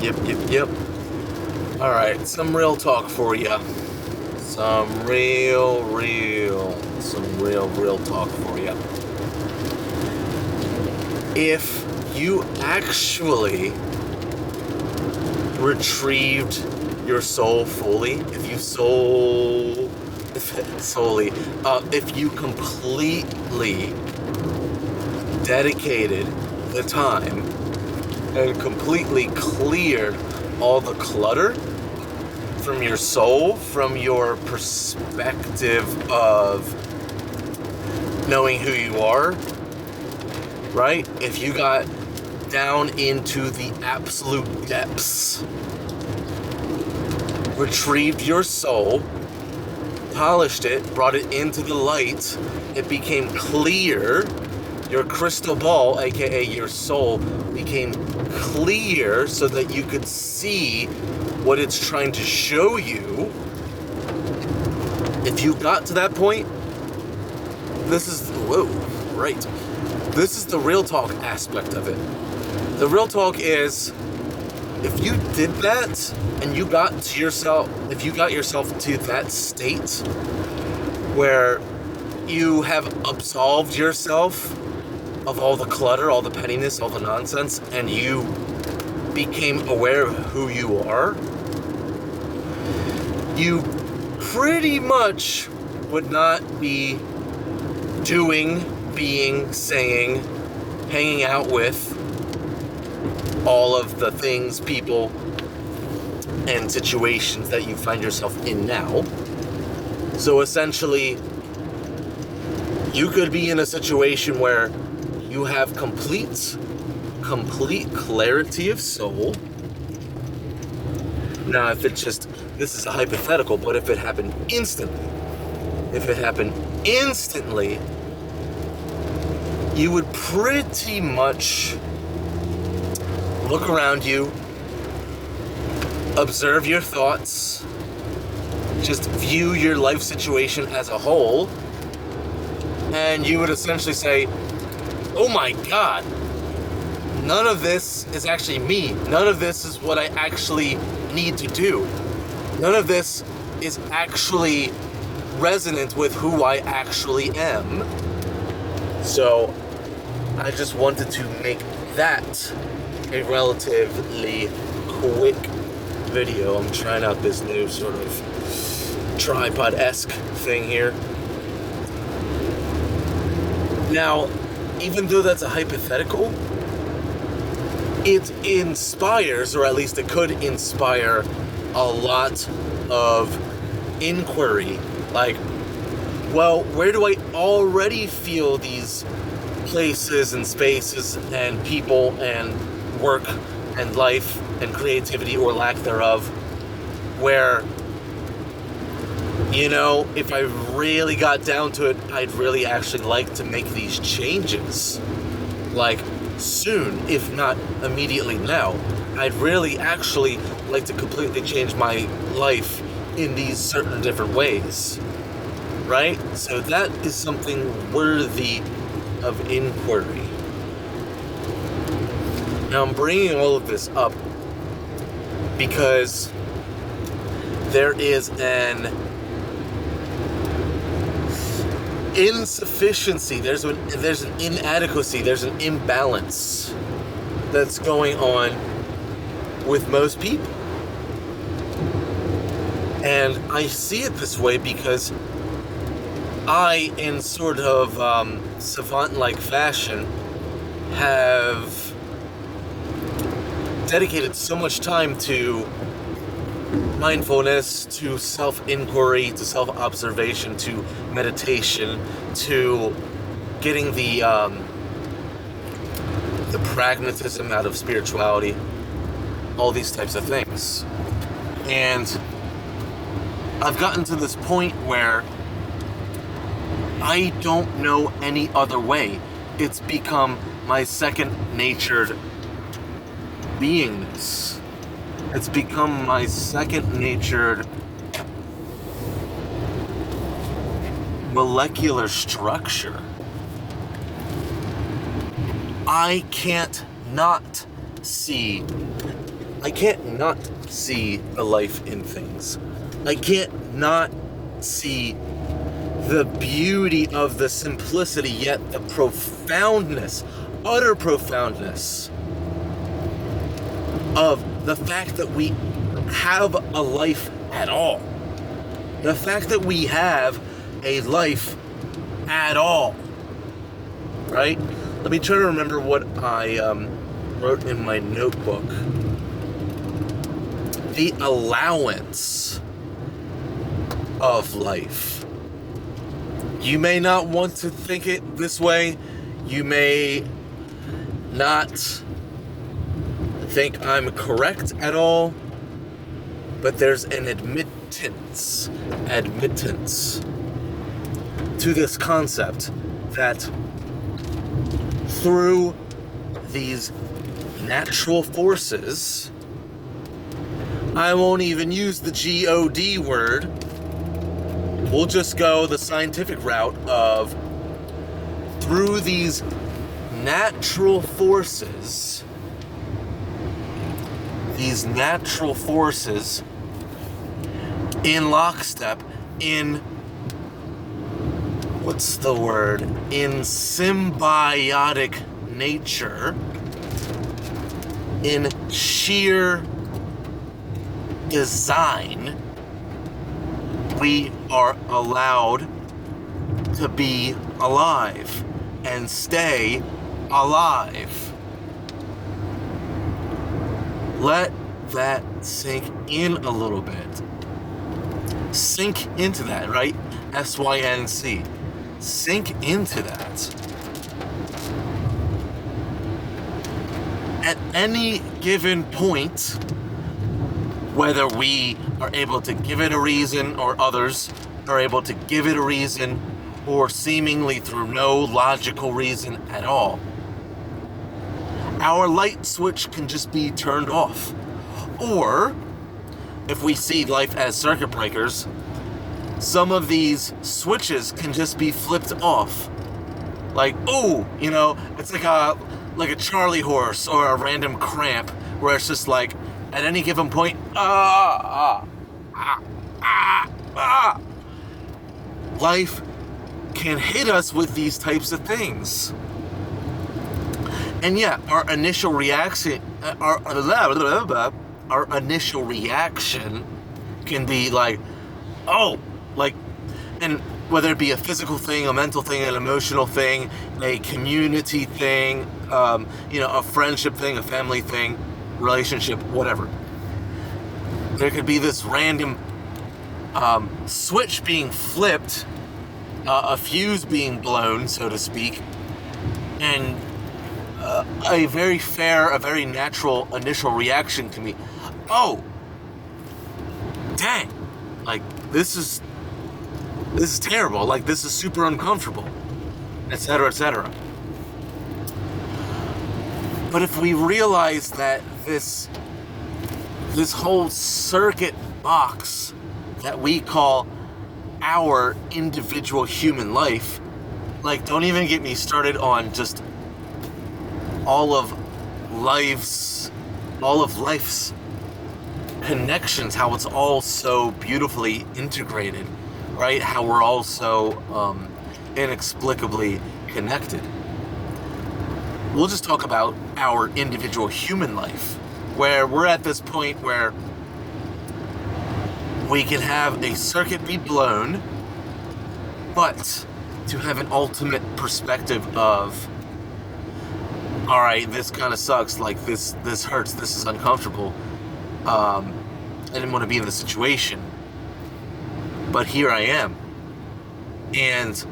Yep. Alright, some real talk for you. Some real talk for you. If you actually retrieved your soul fully, if you completely dedicated the time and completely cleared all the clutter from your soul, from your perspective of knowing who you are, right? If you got down into the absolute depths, retrieved your soul, polished it, brought it into the light, it became clear, your crystal ball, aka your soul, became clear so that you could see what it's trying to show you. If you got to that point, this is the real talk aspect of it. The real talk is, if you did that and you got yourself to that state where you have absolved yourself of all the clutter, all the pettiness, all the nonsense, and you became aware of who you are, you pretty much would not be doing, being, saying, hanging out with all of the things, people, and situations that you find yourself in now. So essentially, you could be in a situation where you have complete clarity of soul. Now, if it just, this is a hypothetical, but if it happened instantly, you would pretty much look around you, observe your thoughts, just view your life situation as a whole, and you would essentially say, oh my God, none of this is actually me. None of this is what I actually need to do. None of this is actually resonant with who I actually am. So I just wanted to make that a relatively quick video. I'm trying out this new sort of tripod-esque thing here. Now, even though that's a hypothetical, it inspires, or at least it could inspire, a lot of inquiry. Like, well, where do I already feel these places and spaces and people and work and life and creativity, or lack thereof, where, you know, if I really got down to it, I'd really actually like to make these changes. Like, soon, if not immediately now. I'd really actually like to completely change my life in these certain different ways. Right? So that is something worthy of inquiry. Now, I'm bringing all of this up because there is an insufficiency, there's an inadequacy, there's an imbalance that's going on with most people. And I see it this way because I, in sort of savant-like fashion, have dedicated so much time to mindfulness, to self-inquiry, to self-observation, to meditation, to getting the pragmatism out of spirituality, all these types of things. And I've gotten to this point where I don't know any other way. It's become my second-natured beingness. It's become my second-natured molecular structure. I can't not see I can't not see the life in things. I can't not see the beauty of the simplicity, yet the profoundness, utter profoundness of the fact that we have a life at all. The fact that we have a life at all. Right? Let me try to remember what I wrote in my notebook. The allowance of life. You may not want to think it this way. You may not think I'm correct at all. But there's an admittance to this concept that through these natural forces, I won't even use the God word, we'll just go the scientific route of through these natural forces, in lockstep, in symbiotic nature, in sheer design, we are allowed to be alive and stay alive. Let that sink in a little bit. Sink into that, right? SYNC. Sink into that. At any given point, whether we are able to give it a reason or others are able to give it a reason, or seemingly through no logical reason at all, our light switch can just be turned off. Or, if we see life as circuit breakers, some of these switches can just be flipped off. Like, oh, it's like a Charlie horse or a random cramp, where it's just like, at any given point, life can hit us with these types of things. And yeah, our initial reaction can be like, and whether it be a physical thing, a mental thing, an emotional thing, a community thing, a friendship thing, a family thing, relationship, whatever. There could be this random switch being flipped, a fuse being blown, so to speak, and a very natural initial reaction can be, oh, dang, this is terrible, this is super uncomfortable, etc., etc. But if we realize that this whole circuit box that we call our individual human life, don't even get me started on just all of life's connections, how it's all so beautifully integrated, right? How we're all so inexplicably connected. We'll just talk about our individual human life, where we're at this point where we can have a circuit be blown, but to have an ultimate perspective of, all right, this kind of sucks, this hurts, this is uncomfortable, I didn't want to be in this situation, but here I am. And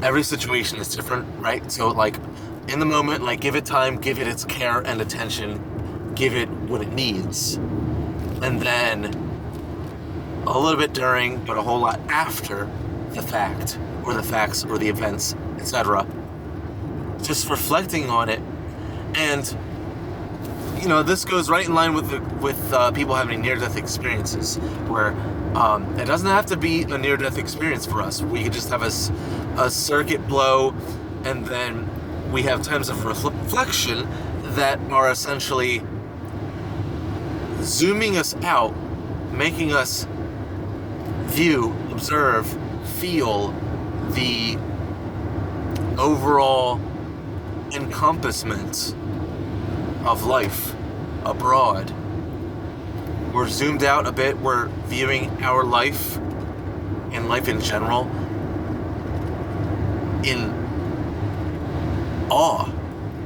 every situation is different, right? So in the moment, give it time, give it its care and attention, give it what it needs. And then a little bit during, but a whole lot after the fact, or the facts, or the events, etc. Just reflecting on it. And this goes right in line with people having near-death experiences, where it doesn't have to be a near-death experience for us. We could just have a circuit blow, and then we have times of reflection that are essentially zooming us out, making us view, observe, feel the overall encompassment of life abroad. We're zoomed out a bit, we're viewing our life and life in general in awe,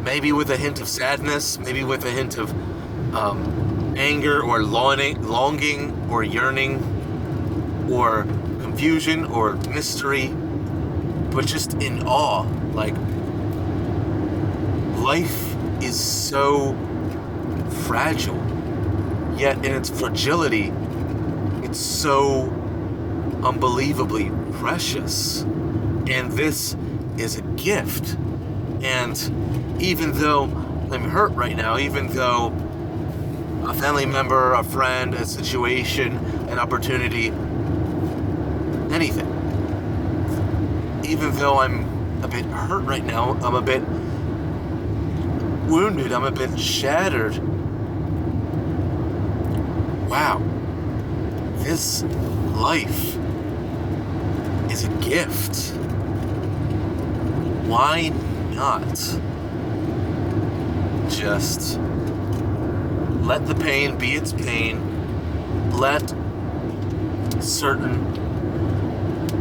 maybe with a hint of sadness, maybe with a hint of anger or longing or yearning or confusion or mystery, but just in awe. Like, life is so fragile, yet in its fragility, it's so unbelievably precious. And this is a gift. And even though I'm hurt right now, even though a family member, a friend, a situation, an opportunity, anything, even though I'm a bit hurt right now, I'm a bit wounded, I'm a bit shattered. Wow, this life is a gift. Why not just let the pain be its pain, let certain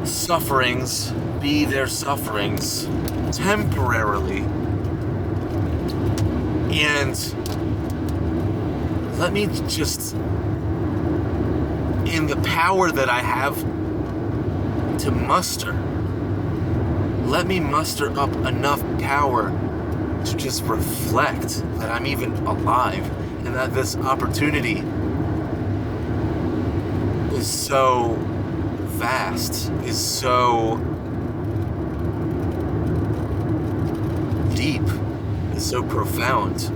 sufferings be their sufferings temporarily, and let me just, in the power that I have to muster, let me muster up enough power to just reflect that I'm even alive, and that this opportunity is so vast, is so deep, is so profound.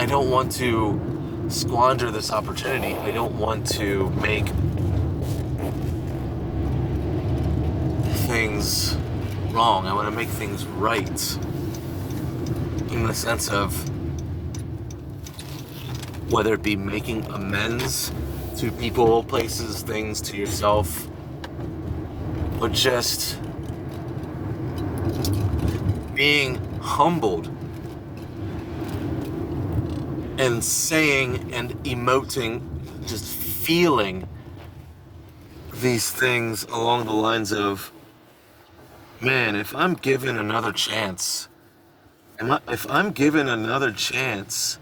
I don't want to squander this opportunity. I don't want to make things wrong. I want to make things right, in the sense of whether it be making amends to people, places, things, to yourself, but just being humbled and saying and emoting, just feeling these things along the lines of, man, if I'm given another chance, if I'm given another chance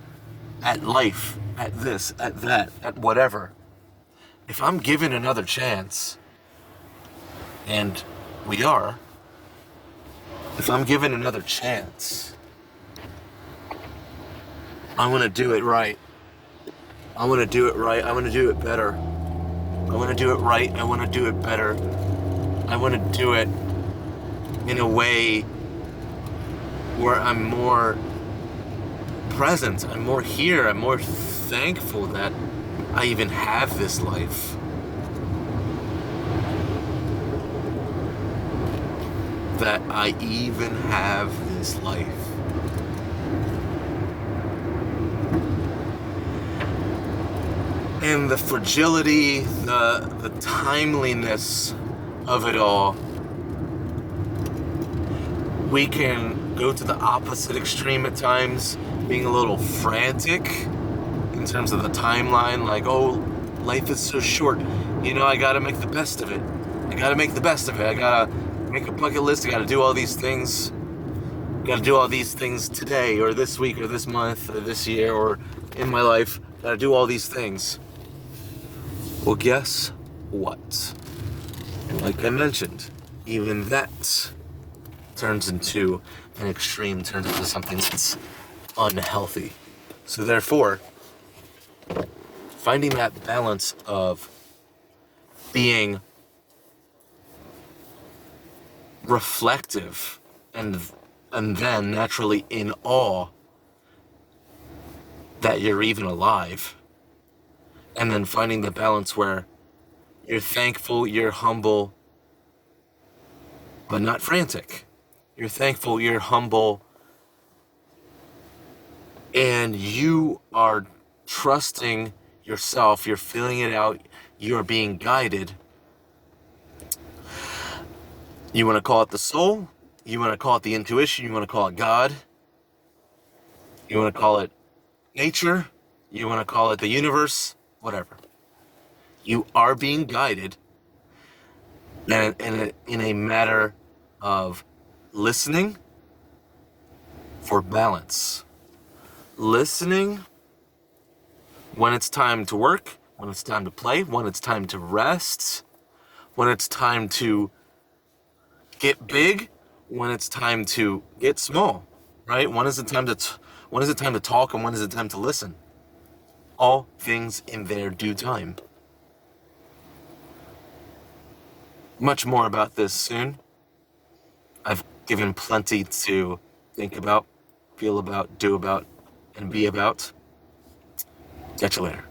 at life, at this, at that, at whatever, if I'm given another chance, and we are, if I'm given another chance, I want to do it right. I want to do it right. I want to do it better. I want to do it right. I want to do it better. I want to do it in a way where I'm more present, I'm more here, I'm more thankful that I even have this life. That I even have this life. And the fragility, the timeliness of it all, we can go to the opposite extreme at times, being a little frantic in terms of the timeline, like, oh, life is so short, I gotta make the best of it. I gotta make the best of it. I gotta make a bucket list. I gotta do all these things. Gotta do all these things today, or this week, or this month, or this year, or in my life. Gotta do all these things. Well, guess what? Like I mentioned, even that turns into an extreme, turns into something that's unhealthy. So therefore, finding that balance of being reflective and then naturally in awe that you're even alive, and then finding the balance where you're thankful, you're humble, but not frantic. You're thankful, you're humble, and you are trusting yourself, you're feeling it out, you're being guided. You want to call it the soul, you want to call it the intuition, you want to call it God, you want to call it nature, you want to call it the universe, whatever. You are being guided in a matter of listening for balance. Listening when it's time to work, when it's time to play, when it's time to rest, when it's time to get big, when it's time to get small, right? When is it time to talk, and when is it time to listen? All things in their due time. Much more about this soon. I've given plenty to think about, feel about, do about, and be about. Catch you later.